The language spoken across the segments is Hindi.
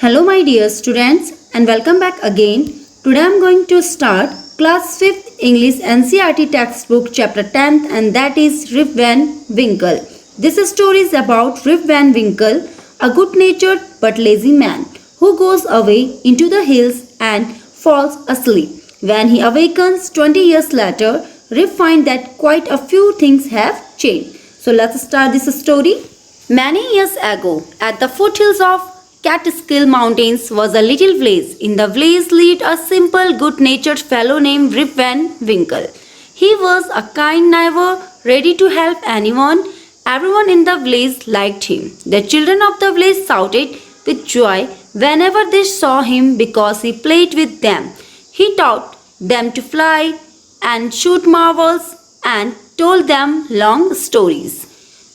Hello my dear students and welcome back again. Today I am going to start class 5th English NCERT textbook chapter 10th and that is Rip Van Winkle. This story is about Rip Van Winkle, a good-natured but lazy man who goes away into the hills and falls asleep. When he awakens 20 years later, Rip finds that quite a few things have changed. So let's start this story. Many years ago, at the foothills of Catskill Mountains was a little village. In the village lived a simple, good-natured fellow named Rip Van Winkle. He was a kind neighbor, ready to help anyone. Everyone in the village liked him. The children of the village shouted with joy whenever they saw him because he played with them. He taught them to fly and shoot marbles and told them long stories.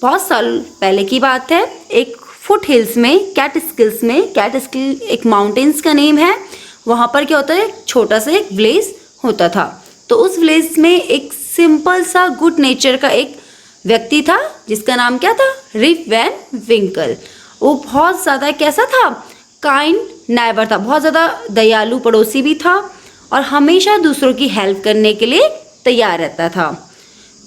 बहुत साल पहले की बात है, एक फुट हिल्स में कैटस्किल एक माउंटेन्स का नेम है। वहाँ पर क्या होता है, छोटा सा एक विलेज होता था। तो उस विलेज में एक सिंपल सा गुड नेचर का एक व्यक्ति था जिसका नाम क्या था, रिप वैन विंकल। वो बहुत ज़्यादा कैसा था, काइंड नाइबर था, बहुत ज़्यादा दयालु पड़ोसी भी था और हमेशा दूसरों की हेल्प करने के लिए तैयार रहता था।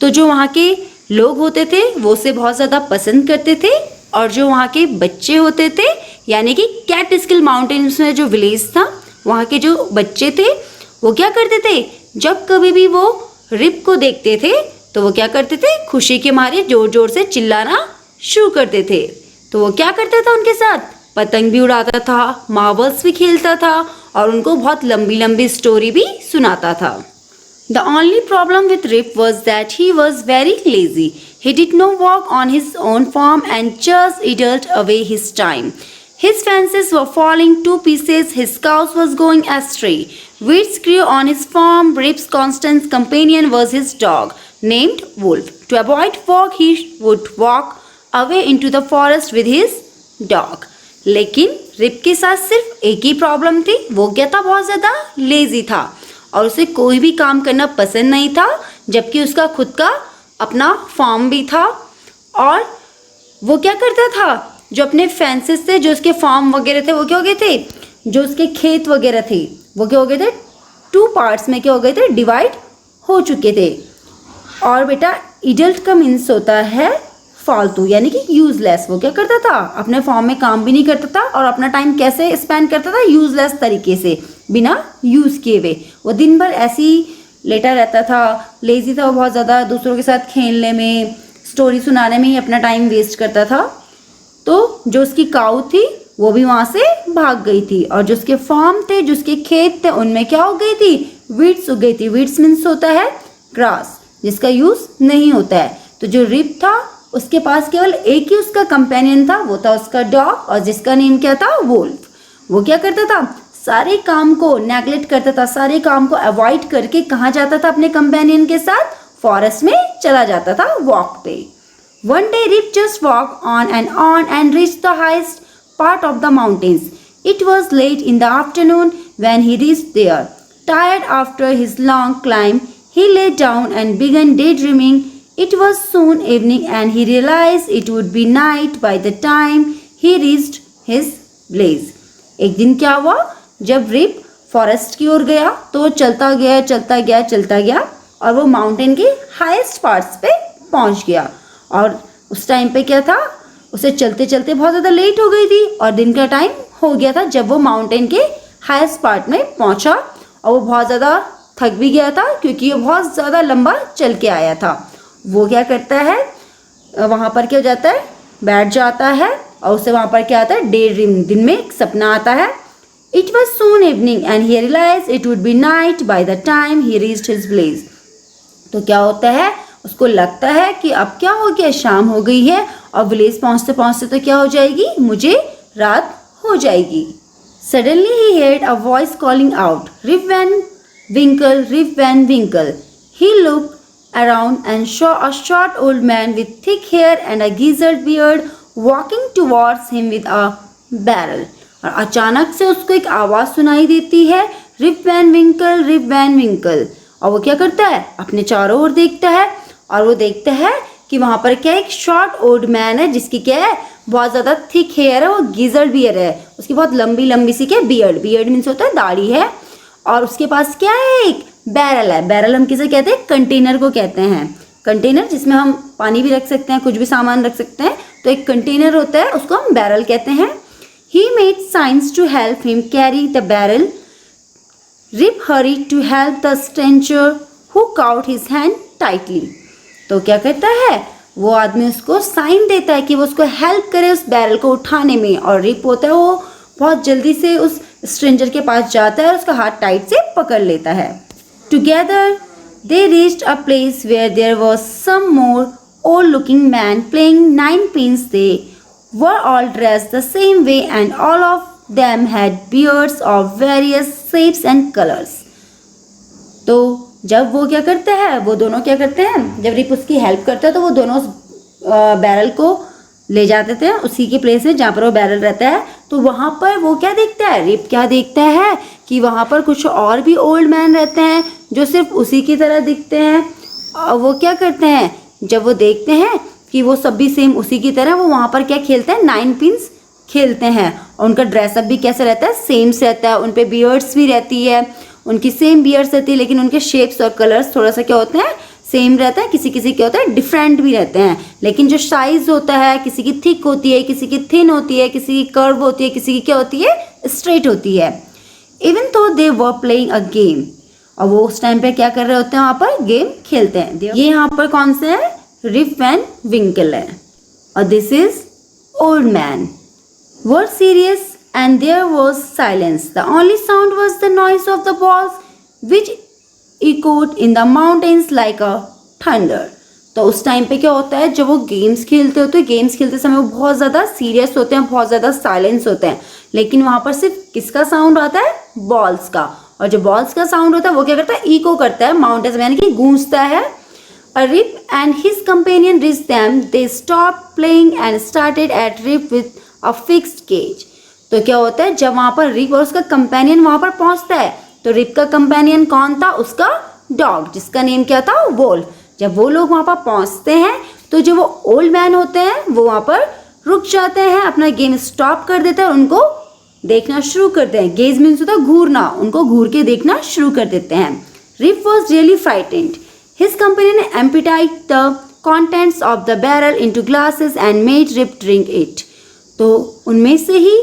तो जो वहाँ के लोग होते थे वो उसे बहुत ज़्यादा पसंद करते थे और जो वहाँ के बच्चे होते थे, यानी कि कैटस्किल माउंटेन्स में जो विलेज था, वहाँ के जो बच्चे थे वो क्या करते थे, जब कभी भी वो रिप को देखते थे तो वो क्या करते थे, खुशी के मारे जोर जोर से चिल्लाना शुरू करते थे। तो वो क्या करता था, उनके साथ पतंग भी उड़ाता था, मार्बल्स भी खेलता था और उनको बहुत लंबी लंबी स्टोरी भी सुनाता था। The only problem with Rip was that he was very lazy. He did not work on his own farm and just idled away his time. His fences were falling to pieces, his cows was going astray. Weeds grew on his farm. Rip's constant companion was his dog, named Wolf. To avoid work, he would walk away into the forest with his dog. लेकिन रिप के साथ सिर्फ एक ही प्रॉब्लम थी, वो क्या था, बहुत ज़्यादा लेजी था और उसे कोई भी काम करना पसंद नहीं था, जबकि उसका खुद का अपना फार्म भी था। और वो क्या करता था, जो अपने फेंसेस थे, जो उसके फार्म वगैरह थे, वो क्या हो गए थे, जो उसके खेत वगैरह थे वो क्या हो गए थे, 2 पार्ट्स में क्या हो गए थे, डिवाइड हो चुके थे। और बेटा इडल्ट का मीन्स होता है फालतू, यानी कि यूजलेस। वो क्या करता था, अपने फार्म में काम भी नहीं करता था और अपना टाइम कैसे स्पेंड करता था, यूजलेस तरीके से, बिना यूज़ किए हुए। वो दिन भर ऐसे ही लेटा रहता था, लेजी था वो बहुत ज़्यादा, दूसरों के साथ खेलने में, स्टोरी सुनाने में ही अपना टाइम वेस्ट करता था। तो जो उसकी काऊ थी वो भी वहाँ से भाग गई थी और जो उसके फार्म थे, जो उसके खेत थे, उनमें क्या हो गई थी, वीड्स उग गई थी। वीड्स मीन्स होता है ग्रास, जिसका यूज़ नहीं होता है। तो जो रिप था उसके पास केवल एक ही उसका कंपेनियन था, वो था उसका डॉग और जिसका नेम क्या था, वुल्फ। वो क्या करता था, सारे काम को नेग्लेक्ट करता था, सारे काम को अवॉइड करके कहाँ जाता था, अपने कंपेनियन के साथ फॉरेस्ट में चला जाता था वॉक पे। One day Rip just walk on and reach the highest part of the mountains. It was late in the afternoon when he reached there. Tired after his long climb, he lay down and began daydreaming. It was soon evening and he realized it would be night by the time he reached his village. एक दिन क्या हुआ, जब रिप फॉरेस्ट की ओर गया तो वो चलता गया और वो माउंटेन के हाईएस्ट पार्ट्स पे पहुंच गया। और उस टाइम पे क्या था, उसे चलते चलते बहुत ज़्यादा लेट हो गई थी और दिन का टाइम हो गया था जब वो माउंटेन के हाईएस्ट पार्ट में पहुंचा। और वो बहुत ज़्यादा थक भी गया था क्योंकि वो बहुत ज़्यादा लंबा चल के आया था। वो क्या करता है, वहाँ पर क्या हो जाता है, बैठ जाता है और उसे वहाँ पर क्या आता है, डे ड्रीम, दिन में एक सपना आता है। It was soon evening and he realise it would be night by the time he reached his village. तो क्या होता है, उसको लगता है कि अब क्या हो गया, शाम हो गई है और विलेज पहुँचते पहुँचते तो क्या हो जाएगी, मुझे रात हो जाएगी. सडनली ही heard a voice calling out, Rip Van Winkle, Rip Van Winkle. He looked around and saw a short old man with thick hair and a gizzard beard walking towards him with a barrel. और अचानक से उसको एक आवाज़ सुनाई देती है, रिप वैन विंकल, रिप वैन विंकल। और वो क्या करता है, अपने चारों ओर देखता है और वो देखता है कि वहाँ पर क्या एक शॉर्ट ओल्ड मैन है जिसकी क्या है, बहुत ज़्यादा थिक हेयर है, वो गिजर्ड बियर है, उसकी बहुत लंबी लंबी सी क्या बियर्ड, बियर्ड मीन्स होता है दाढ़ी है, और उसके पास क्या है, एक बैरल है। बैरल हम किसे कहते हैं, कंटेनर को कहते हैं। कंटेनर जिसमें हम पानी भी रख सकते हैं, कुछ भी सामान रख सकते हैं, तो एक कंटेनर होता है, उसको हम बैरल कहते हैं। He made signs to help him carry the barrel. Rip hurried to help the stranger who caught his hand tightly. तो क्या करता है, वो आदमी उसको साइन देता है कि वो उसको हेल्प करे उस बैरल को उठाने में, और रिप होता है वो बहुत जल्दी से उस स्ट्रेंजर के पास जाता है और उसका हाथ टाइट से पकड़ लेता है। Together they reached a place where there was some more old-looking man playing ninepins. They were all dressed the same way and all of them had beards of various shapes and colors. तो जब वो क्या करते हैं, वो दोनों क्या करते हैं, जब रिप उसकी हेल्प करता है तो वो दोनों उस बैरल को ले जाते थे उसी के प्लेस में जहाँ पर वो बैरल रहता है। तो वहाँ पर वो क्या देखता है, रिप क्या देखता है कि वहाँ पर कुछ और भी ओल्ड मैन रहते हैं जो सिर्फ उसी की तरह दिखते हैं। और वो क्या करते हैं, जब वो देखते हैं कि वो सब भी सेम उसी की तरह, वो वहाँ पर क्या खेलते हैं, नाइन पिन्स खेलते हैं। और उनका ड्रेसअप भी कैसे रहता है, सेम रहता है, उन पे बियर्ड्स भी रहती है, उनकी सेम बियर्ड्स रहती है, लेकिन उनके शेप्स और कलर्स थोड़ा सा क्या होते हैं, सेम रहता है। किसी किसी क्या होता है, डिफरेंट भी रहते हैं, लेकिन जो साइज होता है किसी की थिक होती है, किसी की थिन होती है, किसी की कर्व होती है, किसी की क्या होती है, स्ट्रेट होती है। इवन तो दे वर प्लेइंग अ गेम, और वो उस टाइम पे क्या कर रहे होते हैं, वहाँ पर गेम खेलते हैं। ये यहाँ पर कौन से है, रिप वैन विंकल है, और this is old man. Were serious and there was silence. The only sound was the noise of the balls which echoed in the mountains like a thunder. तो उस टाइम पे क्या होता है, जब वो गेम्स खेलते होते हैं, गेम्स खेलते समय वो बहुत ज़्यादा सीरियस होते हैं, बहुत ज़्यादा साइलेंस होते हैं, लेकिन वहाँ पर सिर्फ किसका साउंड आता है, बॉल्स का। और जो बॉल्स का साउंड होता है वो क्या करता है, इको करता है माउंटेन्स में, यानी कि गूंजता है। Rip and his companion reached them. They stopped playing and started at Rip with a fixed cage. तो क्या होता है, जब वहाँ पर रिप और उसका कंपेनियन वहाँ पर पहुँचता है, तो रिप का कंपेनियन कौन था, उसका डॉग, जिसका नेम क्या था, वोल्फ। जब वो लोग वहाँ पर पहुँचते हैं तो जो वो ओल्ड मैन होते हैं वो वहाँ पर रुक जाते हैं, अपना गेम स्टॉप कर देते हैं, उनको देखना शुरू करते हैं। गेज मीन्स होता है घूरना, उनको घूर के देखना शुरू कर देते हैं। Rip was really frightened. His companion emptied the contents of the barrel into glasses and made Rip drink it. तो उनमें से ही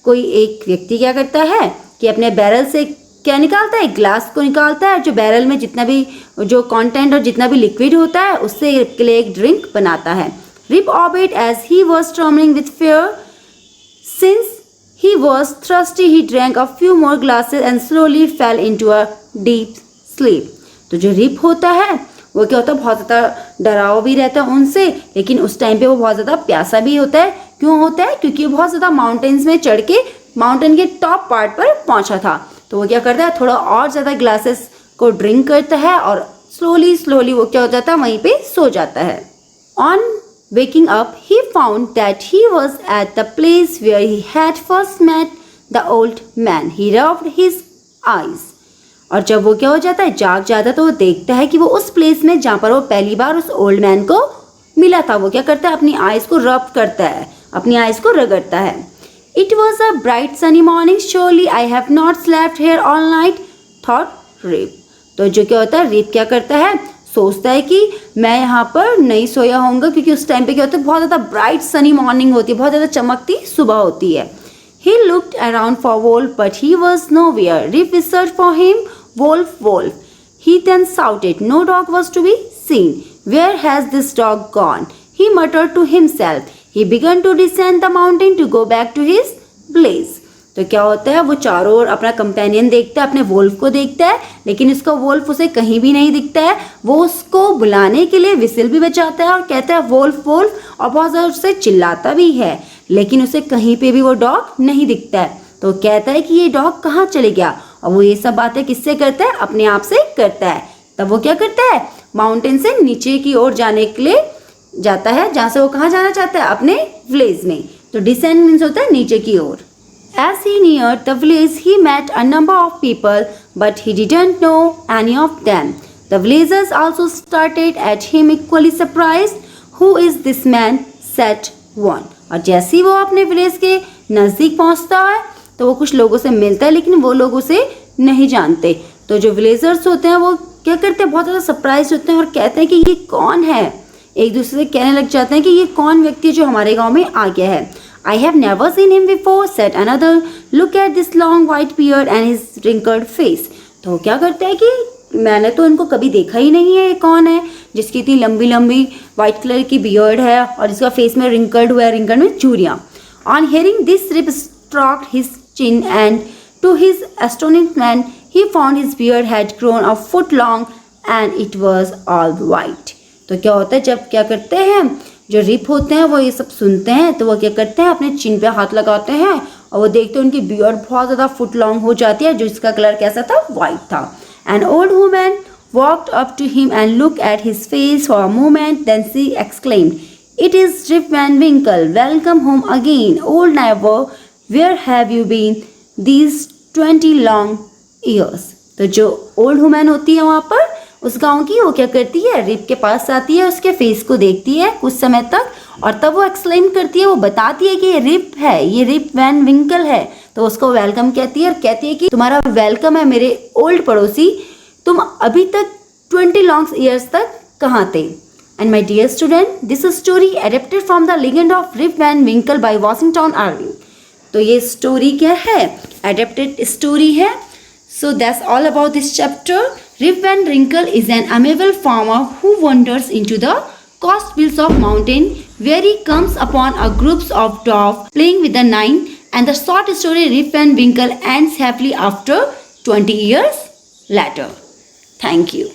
कोई एक व्यक्ति क्या करता है कि अपने बैरल से क्या निकालता है, ग्लास को निकालता है, जो बैरल में जितना भी जो कंटेंट और जितना भी लिक्विड होता है उससे रिप के लिए एक ड्रिंक बनाता है। Rip obeyed as he was trembling with fear. Since he was thirsty, he drank a few more glasses and slowly fell into a deep sleep. तो जो रिप होता है वो क्या होता है, बहुत ज़्यादा डराव भी रहता है उनसे, लेकिन उस टाइम पे वो बहुत ज़्यादा प्यासा भी होता है। क्यों होता है, क्योंकि वो बहुत ज़्यादा माउंटेन्स में चढ़ के माउंटेन के टॉप पार्ट पर पहुंचा था। तो वो क्या करता है, थोड़ा और ज़्यादा ग्लासेस को ड्रिंक करता है और स्लोली स्लोली वो क्या हो जाता है, वहीं पे सो जाता है। On waking up, he found that he was at the place where he had first met the old man. He rubbed his eyes. और जब वो क्या हो जाता है, जाग जाता है, तो वो देखता है कि वो उस प्लेस में जहाँ पर वो पहली बार उस ओल्ड मैन को मिला था, वो क्या करता है, अपनी आइज को रब करता है, अपनी आइज को रगड़ता है। It was a bright sunny morning. Surely I have not slept here all night, thought Rip. तो जो क्या होता है, रिप क्या करता है, सोचता है कि मैं यहाँ पर नहीं सोया होऊंगा, क्योंकि उस टाइम पे क्या होता है, बहुत ज़्यादा ब्राइट सनी मॉर्निंग होती है, बहुत ज़्यादा चमकती सुबह होती है। He looked around for Wolf, but he was nowhere. Rip searched for him. Wolf, Wolf. He then shouted. No dog was to be seen. Where has this dog gone? He muttered to himself. He began to descend the mountain to go back to his place. तो क्या होता है, वो चारों ओर अपना कंपेनियन देखता है, अपने वोल्फ को देखता है, लेकिन उसका वोल्फ उसे कहीं भी नहीं दिखता है। वो उसको बुलाने के लिए विसिल भी बजाता है और कहता है वोल्फ वोल्फ, और बहुत ज़्यादा उससे चिल्लाता भी है, लेकिन उसे कहीं पे भी वो डॉग नहीं दिखता है। तो कहता है कि ये डॉग कहाँ चले गया, और वो ये सब बातें किससे करता है, अपने आप से करता है। तब वो क्या करता है, माउंटेन से नीचे की ओर जाने के लिए जाता है, जहाँ से वो कहाँ जाना चाहता है, अपने विलेज में। तो डिसेंड मीन्स होता है नीचे की ओर। As he neared the village, he met a number of people, but he didn't know any of them. The villagers also started at him, equally surprised. Who is this man? Said one. और जैसे ही वो अपने विलेज के नज़दीक पहुंचता है तो वो कुछ लोगों से मिलता है, लेकिन वो लोग उसे नहीं जानते। तो जो विलेजर्स होते हैं वो क्या करते हैं, बहुत ज़्यादा सरप्राइज होते हैं और कहते हैं कि ये कौन है। एक दूसरे से कहने लग जाते हैं कि ये कौन व्यक्ति जो हमारे गांव में आ गया है। I have never seen him before, said another. Look at this long white beard and his wrinkled face. तो क्या करते हैं कि मैंने तो इनको कभी देखा ही नहीं है, ये कौन है जिसकी इतनी लंबी लंबी वाइट कलर की बियर्ड है और जिसका फेस में रिंकल्ड हुआ है, रिंकल्ड में चूड़ियाँ। On hearing this, Rip stroked his chin and to his astonishment, he found his beard had grown a foot long and it was all white. तो क्या होता है, जब क्या करते हैं जो रिप होते हैं वो ये सब सुनते हैं तो वो क्या करते हैं, अपने चिन पे हाथ लगाते हैं और वो देखते हैं उनकी बियर्ड बहुत ज़्यादा फुट लॉन्ग हो जाती है, जिसका कलर कैसा था, वाइट था। An old woman walked up to him and looked at his face for a moment, then she exclaimed, "It is Rip Van Winkle. Welcome home again, old neighbor. Where have you been these 20 long years?" तो जो ओल्ड वुमेन होती है वहाँ पर उस गांव की, वो क्या करती है, रिप के पास आती है, उसके फेस को देखती है कुछ समय तक और तब वो एक्सप्लेन करती है, वो बताती है कि ये रिप है, ये रिप वैन विंकल है। तो उसको वेलकम कहती है और कहती है कि तुम्हारा वेलकम है मेरे ओल्ड पड़ोसी, तुम अभी तक 20 लॉन्ग ईयर्स तक कहाँ थे। And my dear student, this story adapted from the legend of Rip Van Winkle by Washington Irving. तो ये स्टोरी क्या है, एडेप्टेड स्टोरी है। So that's all about this chapter. Rip Van Winkle is an amiable farmer who wanders into the coastal of mountain where he comes upon a group of doves playing with the nine, and the short story Rip Van Winkle ends happily after 20 years later. Thank you.